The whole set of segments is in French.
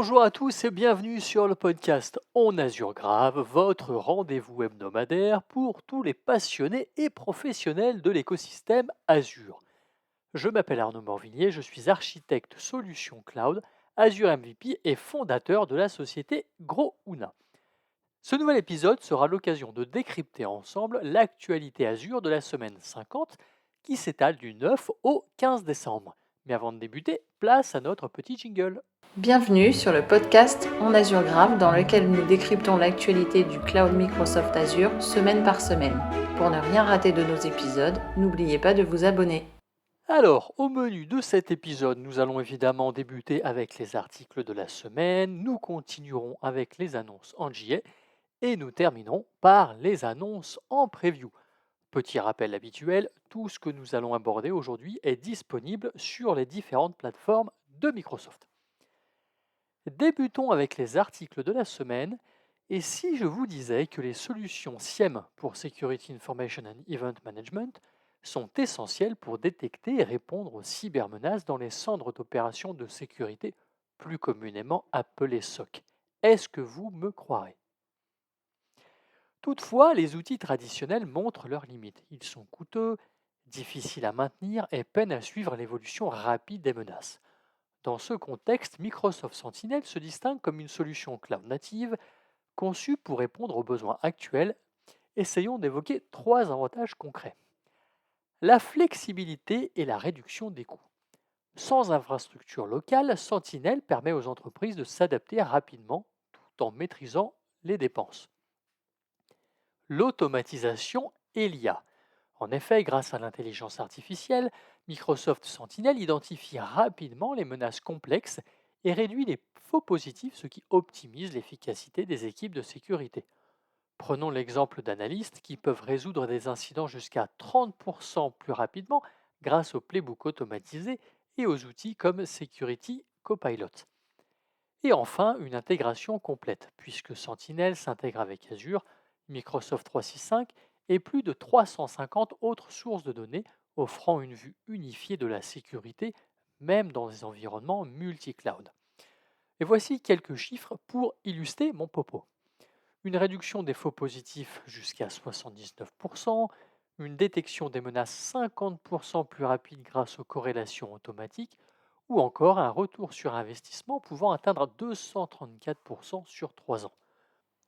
Bonjour à tous et bienvenue sur le podcast On Azure Grave, votre rendez-vous hebdomadaire pour tous les passionnés et professionnels de l'écosystème Azure. Je m'appelle Arnaud Morvillier, je suis architecte solution cloud, Azure MVP et fondateur de la société Grouna. Ce nouvel épisode sera l'occasion de décrypter ensemble l'actualité Azure de la semaine 50 qui s'étale du 9 au 15 décembre. Mais avant de débuter, place à notre petit jingle. Bienvenue sur le podcast En Azure Grave dans lequel nous décryptons l'actualité du cloud Microsoft Azure semaine par semaine. Pour ne rien rater de nos épisodes, n'oubliez pas de vous abonner. Alors, au menu de cet épisode, nous allons évidemment débuter avec les articles de la semaine, nous continuerons avec les annonces en JA et nous terminerons par les annonces en preview. Petit rappel habituel, tout ce que nous allons aborder aujourd'hui est disponible sur les différentes plateformes de Microsoft. Débutons avec les articles de la semaine. Et si je vous disais que les solutions SIEM pour Security Information and Event Management sont essentielles pour détecter et répondre aux cybermenaces dans les centres d'opération de sécurité, plus communément appelés SOC, est-ce que vous me croirez? Toutefois, les outils traditionnels montrent leurs limites. Ils sont coûteux, difficiles à maintenir et peinent à suivre l'évolution rapide des menaces. Dans ce contexte, Microsoft Sentinel se distingue comme une solution cloud native conçue pour répondre aux besoins actuels. Essayons d'évoquer trois avantages concrets. La flexibilité et la réduction des coûts. Sans infrastructure locale, Sentinel permet aux entreprises de s'adapter rapidement tout en maîtrisant les dépenses. L'automatisation et l'IA. En effet, grâce à l'intelligence artificielle, Microsoft Sentinel identifie rapidement les menaces complexes et réduit les faux positifs, ce qui optimise l'efficacité des équipes de sécurité. Prenons l'exemple d'analystes qui peuvent résoudre des incidents jusqu'à 30% plus rapidement grâce au playbook automatisé et aux outils comme Security Copilot. Et enfin, une intégration complète, puisque Sentinel s'intègre avec Azure, Microsoft 365 et plus de 350 autres sources de données, offrant une vue unifiée de la sécurité, même dans des environnements multi-cloud. Et voici quelques chiffres pour illustrer mon propos. Une réduction des faux positifs jusqu'à 79%, une détection des menaces 50% plus rapide grâce aux corrélations automatiques, ou encore un retour sur investissement pouvant atteindre 234% sur 3 ans.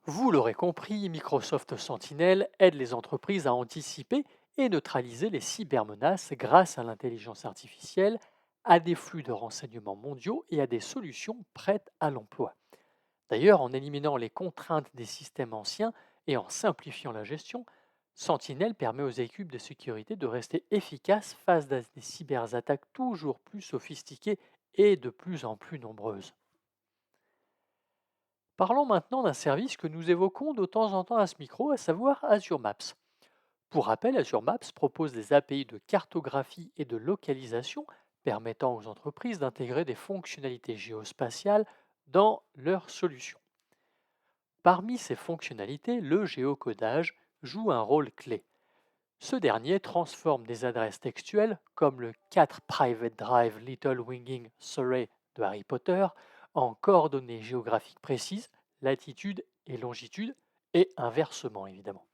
Vous l'aurez compris, Microsoft Sentinel aide les entreprises à anticiper et neutraliser les cybermenaces grâce à l'intelligence artificielle, à des flux de renseignements mondiaux et à des solutions prêtes à l'emploi. D'ailleurs, en éliminant les contraintes des systèmes anciens et en simplifiant la gestion, Sentinel permet aux équipes de sécurité de rester efficaces face à des cyberattaques toujours plus sophistiquées et de plus en plus nombreuses. Parlons maintenant d'un service que nous évoquons de temps en temps à ce micro, à savoir Azure Maps. Pour rappel, Azure Maps propose des API de cartographie et de localisation permettant aux entreprises d'intégrer des fonctionnalités géospatiales dans leurs solutions. Parmi ces fonctionnalités, le géocodage joue un rôle clé. Ce dernier transforme des adresses textuelles, comme le 4 Private Drive Little Winging Surrey de Harry Potter, en coordonnées géographiques précises, latitude et longitude, et inversement évidemment.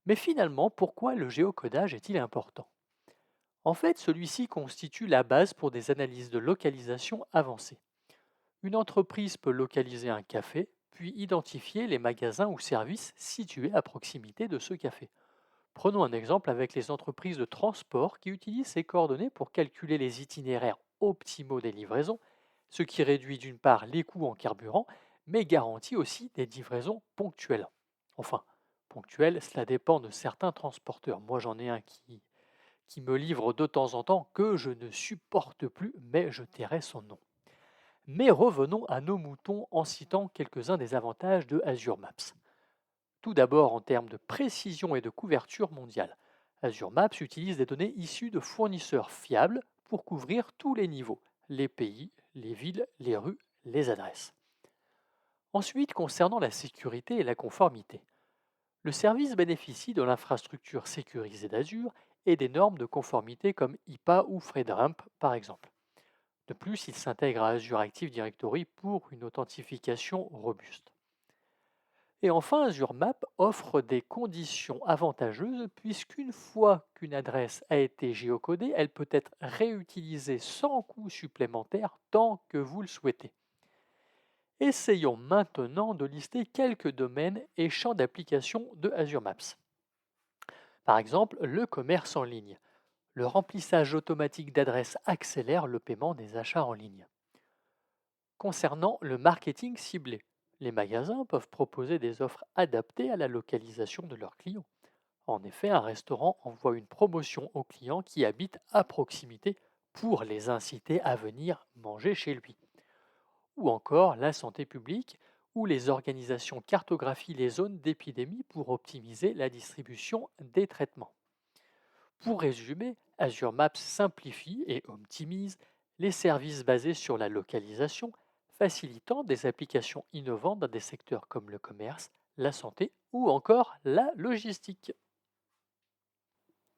Mais finalement, pourquoi le géocodage est-il important? En fait, celui-ci constitue la base pour des analyses de localisation avancées. Une entreprise peut localiser un café, puis identifier les magasins ou services situés à proximité de ce café. Prenons un exemple avec les entreprises de transport qui utilisent ces coordonnées pour calculer les itinéraires optimaux des livraisons, ce qui réduit d'une part les coûts en carburant, mais garantit aussi des livraisons ponctuelles. Enfin, ponctuelles, cela dépend de certains transporteurs. Moi, j'en ai un qui me livre de temps en temps que je ne supporte plus, mais je tairai son nom. Mais revenons à nos moutons en citant quelques-uns des avantages de Azure Maps. Tout d'abord en termes de précision et de couverture mondiale. Azure Maps utilise des données issues de fournisseurs fiables pour couvrir tous les niveaux, les pays, les villes, les rues, les adresses. Ensuite, concernant la sécurité et la conformité, le service bénéficie de l'infrastructure sécurisée d'Azure et des normes de conformité comme IPA ou FedRAMP par exemple. De plus, il s'intègre à Azure Active Directory pour une authentification robuste. Et enfin, Azure Map offre des conditions avantageuses puisqu'une fois qu'une adresse a été géocodée, elle peut être réutilisée sans coût supplémentaire tant que vous le souhaitez. Essayons maintenant de lister quelques domaines et champs d'application de Azure Maps. Par exemple, le commerce en ligne. Le remplissage automatique d'adresses accélère le paiement des achats en ligne. Concernant le marketing ciblé, les magasins peuvent proposer des offres adaptées à la localisation de leurs clients. En effet, un restaurant envoie une promotion aux clients qui habitent à proximité pour les inciter à venir manger chez lui. Ou encore la santé publique, où les organisations cartographient les zones d'épidémie pour optimiser la distribution des traitements. Pour résumer, Azure Maps simplifie et optimise les services basés sur la localisation, facilitant des applications innovantes dans des secteurs comme le commerce, la santé ou encore la logistique.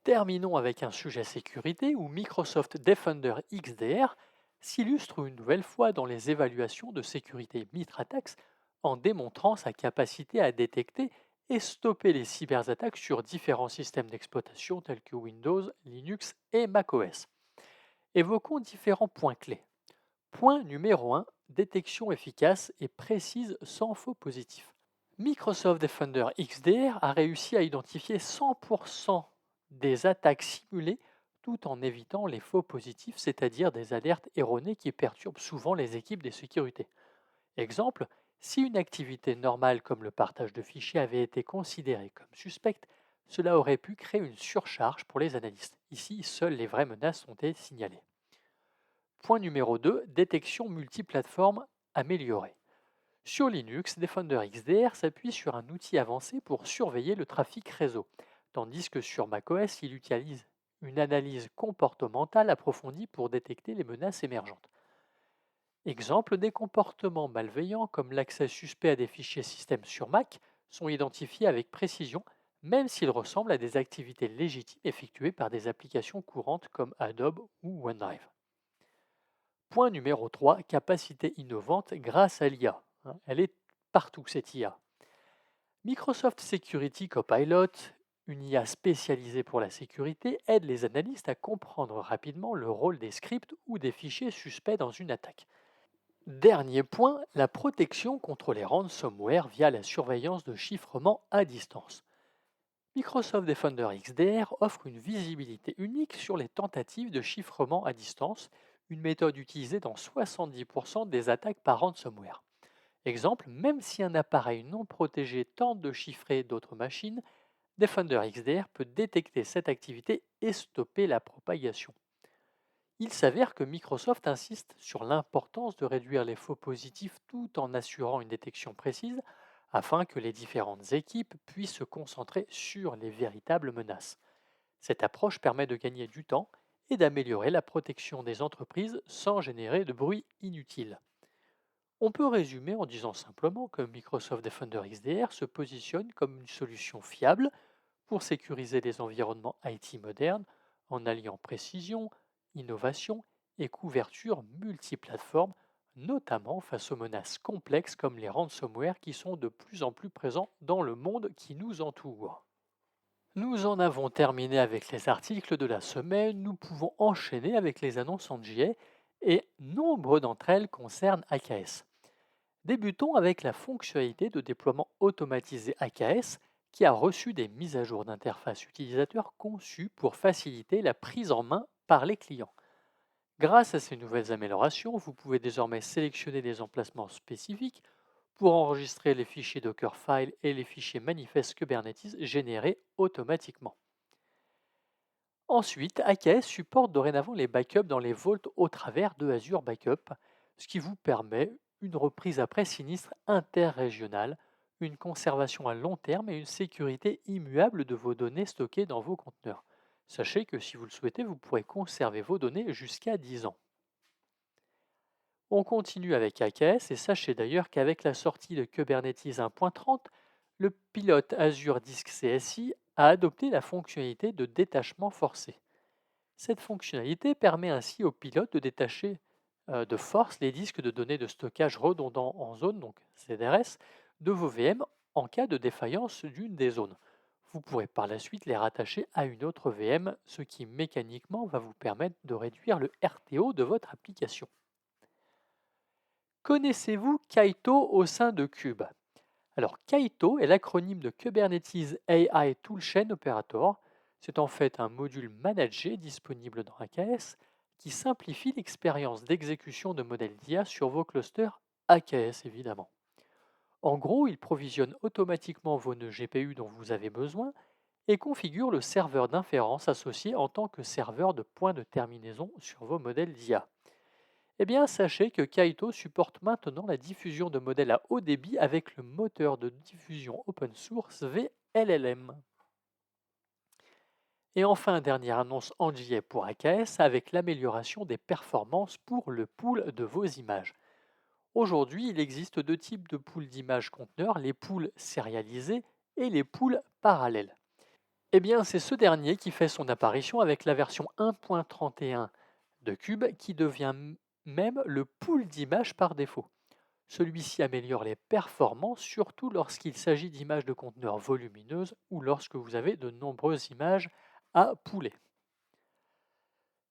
Terminons avec un sujet sécurité où Microsoft Defender XDR s'illustre une nouvelle fois dans les évaluations de sécurité MitraTax en démontrant sa capacité à détecter et stopper les cyberattaques sur différents systèmes d'exploitation tels que Windows, Linux et macOS. Évoquons différents points clés. Point numéro 1, détection efficace et précise sans faux positifs. Microsoft Defender XDR a réussi à identifier 100% des attaques simulées tout en évitant les faux positifs, c'est-à-dire des alertes erronées qui perturbent souvent les équipes de sécurité. Exemple, si une activité normale comme le partage de fichiers avait été considérée comme suspecte, cela aurait pu créer une surcharge pour les analystes. Ici, seules les vraies menaces ont été signalées. Point numéro 2, détection multiplateforme améliorée. Sur Linux, Defender XDR s'appuie sur un outil avancé pour surveiller le trafic réseau, tandis que sur macOS, il utilise une analyse comportementale approfondie pour détecter les menaces émergentes. Exemple, des comportements malveillants comme l'accès suspect à des fichiers système sur Mac sont identifiés avec précision, même s'ils ressemblent à des activités légitimes effectuées par des applications courantes comme Adobe ou OneDrive. Point numéro 3, capacité innovante grâce à l'IA. Elle est partout, cette IA. Microsoft Security Copilot, une IA spécialisée pour la sécurité, aide les analystes à comprendre rapidement le rôle des scripts ou des fichiers suspects dans une attaque. Dernier point, la protection contre les ransomware via la surveillance de chiffrement à distance. Microsoft Defender XDR offre une visibilité unique sur les tentatives de chiffrement à distance, une méthode utilisée dans 70% des attaques par ransomware. Exemple, même si un appareil non protégé tente de chiffrer d'autres machines, Defender XDR peut détecter cette activité et stopper la propagation. Il s'avère que Microsoft insiste sur l'importance de réduire les faux positifs tout en assurant une détection précise afin que les différentes équipes puissent se concentrer sur les véritables menaces. Cette approche permet de gagner du temps et d'améliorer la protection des entreprises sans générer de bruit inutile. On peut résumer en disant simplement que Microsoft Defender XDR se positionne comme une solution fiable pour sécuriser les environnements IT modernes en alliant précision, innovation et couverture multiplateforme, notamment face aux menaces complexes comme les ransomware qui sont de plus en plus présents dans le monde qui nous entoure. Nous en avons terminé avec les articles de la semaine, nous pouvons enchaîner avec les annonces en JA et nombre d'entre elles concernent AKS. Débutons avec la fonctionnalité de déploiement automatisé AKS qui a reçu des mises à jour d'interface utilisateur conçues pour faciliter la prise en main par les clients. Grâce à ces nouvelles améliorations, vous pouvez désormais sélectionner des emplacements spécifiques pour enregistrer les fichiers Dockerfile et les fichiers manifestes Kubernetes générés automatiquement. Ensuite, AKS supporte dorénavant les backups dans les vaults au travers de Azure Backup, ce qui vous permet une reprise après sinistre interrégionale, une conservation à long terme et une sécurité immuable de vos données stockées dans vos conteneurs. Sachez que si vous le souhaitez, vous pourrez conserver vos données jusqu'à 10 ans. On continue avec AKS et sachez d'ailleurs qu'avec la sortie de Kubernetes 1.30, le pilote Azure Disk CSI a adopté la fonctionnalité de détachement forcé. Cette fonctionnalité permet ainsi au pilote de détacher de force les disques de données de stockage redondants en zone, donc CDRS, de vos VM en cas de défaillance d'une des zones. Vous pourrez par la suite les rattacher à une autre VM, ce qui mécaniquement va vous permettre de réduire le RTO de votre application. Connaissez-vous Kaito au sein de Cube? Alors, Kaito est l'acronyme de Kubernetes AI Toolchain Operator. C'est en fait un module managé disponible dans AKS qui simplifie l'expérience d'exécution de modèles d'IA sur vos clusters AKS évidemment. En gros, il provisionne automatiquement vos nœuds GPU dont vous avez besoin et configure le serveur d'inférence associé en tant que serveur de point de terminaison sur vos modèles d'IA. Eh bien, sachez que Kaito supporte maintenant la diffusion de modèles à haut débit avec le moteur de diffusion open source VLLM. Et enfin, dernière annonce en JA pour AKS avec l'amélioration des performances pour le pool de vos images. Aujourd'hui, il existe deux types de pools d'images conteneurs, les pools sérialisés et les pools parallèles. Eh bien, c'est ce dernier qui fait son apparition avec la version 1.31 de Cube qui devient même le pool d'images par défaut. Celui-ci améliore les performances, surtout lorsqu'il s'agit d'images de conteneurs volumineuses ou lorsque vous avez de nombreuses images à pooler.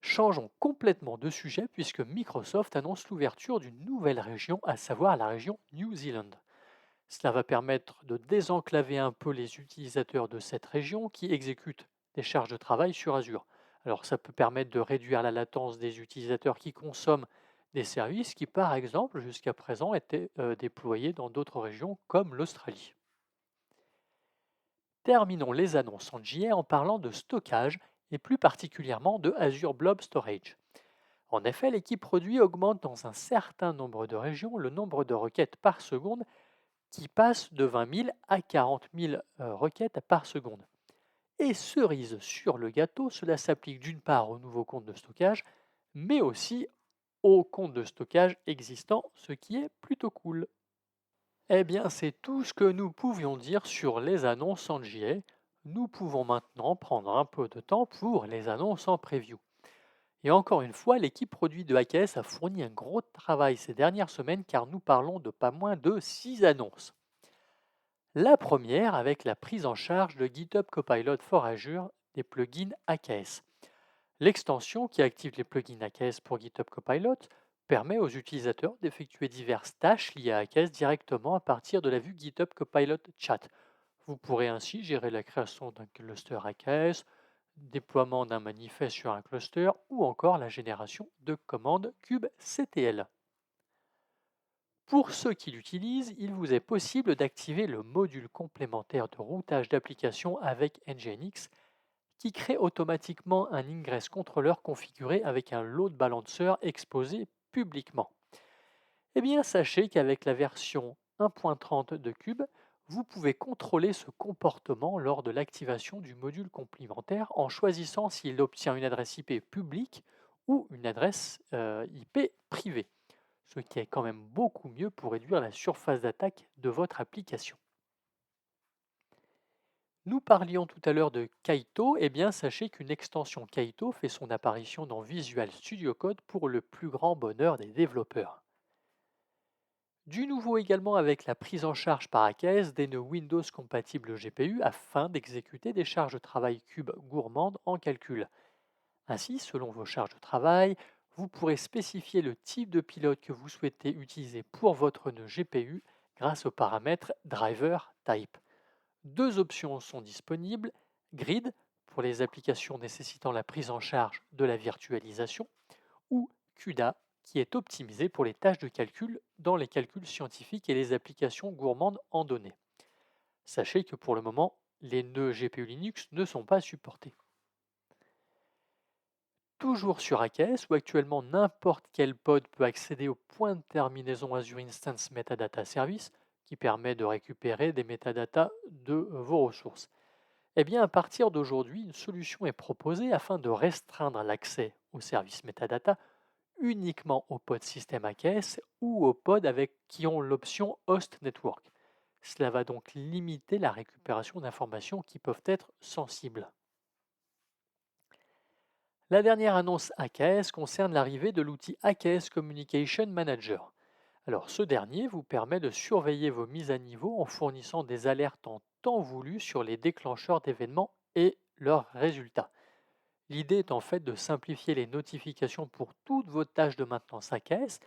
Changeons complètement de sujet puisque Microsoft annonce l'ouverture d'une nouvelle région, à savoir la région New Zealand. Cela va permettre de désenclaver un peu les utilisateurs de cette région qui exécutent des charges de travail sur Azure. Alors ça peut permettre de réduire la latence des utilisateurs qui consomment des services qui, par exemple, jusqu'à présent étaient déployés dans d'autres régions comme l'Australie. Terminons les annonces en JA en parlant de stockage et plus particulièrement de Azure Blob Storage. En effet, l'équipe produit augmente dans un certain nombre de régions le nombre de requêtes par seconde qui passe de 20 000 à 40 000 requêtes par seconde. Et cerise sur le gâteau, cela s'applique d'une part aux nouveaux comptes de stockage, mais aussi aux comptes de stockage existants, ce qui est plutôt cool. Eh bien, c'est tout ce que nous pouvions dire sur les annonces en JA. Nous pouvons maintenant prendre un peu de temps pour les annonces en preview. Et encore une fois, l'équipe produit de AKS a fourni un gros travail ces dernières semaines car nous parlons de pas moins de 6 annonces. La première avec la prise en charge de GitHub Copilot for Azure des plugins AKS. L'extension qui active les plugins AKS pour GitHub Copilot permet aux utilisateurs d'effectuer diverses tâches liées à AKS directement à partir de la vue GitHub Copilot Chat. Vous pourrez ainsi gérer la création d'un cluster AKS, déploiement d'un manifeste sur un cluster ou encore la génération de commandes kubectl. Pour ceux qui l'utilisent, il vous est possible d'activer le module complémentaire de routage d'application avec Nginx qui crée automatiquement un ingress controller configuré avec un load balancer exposé publiquement. Eh bien, sachez qu'avec la version 1.30 de Cube, vous pouvez contrôler ce comportement lors de l'activation du module complémentaire en choisissant s'il obtient une adresse IP publique ou une adresse IP privée, ce qui est quand même beaucoup mieux pour réduire la surface d'attaque de votre application. Nous parlions tout à l'heure de Kaito, et bien sachez qu'une extension Kaito fait son apparition dans Visual Studio Code pour le plus grand bonheur des développeurs. Du nouveau également avec la prise en charge par AKS des nœuds Windows compatibles GPU afin d'exécuter des charges de travail cube gourmandes en calcul. Ainsi, selon vos charges de travail, vous pourrez spécifier le type de pilote que vous souhaitez utiliser pour votre nœud GPU grâce au paramètre driver type. Deux options sont disponibles, Grid pour les applications nécessitant la prise en charge de la virtualisation ou CUDA qui est optimisé pour les tâches de calcul dans les calculs scientifiques et les applications gourmandes en données. Sachez que pour le moment, les nœuds GPU Linux ne sont pas supportés. Toujours sur AKS, où actuellement n'importe quel pod peut accéder au point de terminaison Azure Instance Metadata Service, qui permet de récupérer des métadatas de vos ressources. Eh bien, à partir d'aujourd'hui, une solution est proposée afin de restreindre l'accès aux services metadata uniquement aux pods système AKS ou aux pods qui ont l'option Host Network. Cela va donc limiter la récupération d'informations qui peuvent être sensibles. La dernière annonce AKS concerne l'arrivée de l'outil AKS Communication Manager. Alors, ce dernier vous permet de surveiller vos mises à niveau en fournissant des alertes en temps voulu sur les déclencheurs d'événements et leurs résultats. L'idée est en fait de simplifier les notifications pour toutes vos tâches de maintenance AKS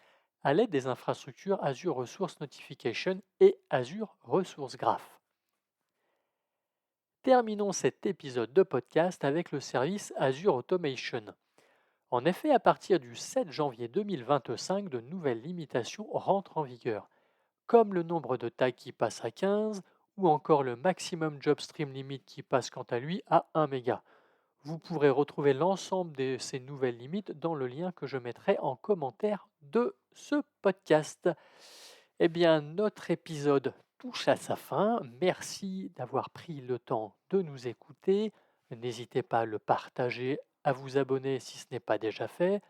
à l'aide des infrastructures Azure Resource Notification et Azure Resource Graph. Terminons cet épisode de podcast avec le service Azure Automation. En effet, à partir du 7 janvier 2025, de nouvelles limitations rentrent en vigueur, comme le nombre de tags qui passe à 15 ou encore le maximum job stream limit qui passe quant à lui à 1 méga. Vous pourrez retrouver l'ensemble de ces nouvelles limites dans le lien que je mettrai en commentaire de ce podcast. Eh bien, notre épisode touche à sa fin. Merci d'avoir pris le temps de nous écouter. N'hésitez pas à le partager, à vous abonner si ce n'est pas déjà fait.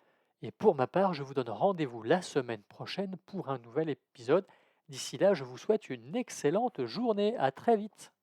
Et pour ma part, je vous donne rendez-vous la semaine prochaine pour un nouvel épisode. D'ici là, je vous souhaite une excellente journée. À très vite.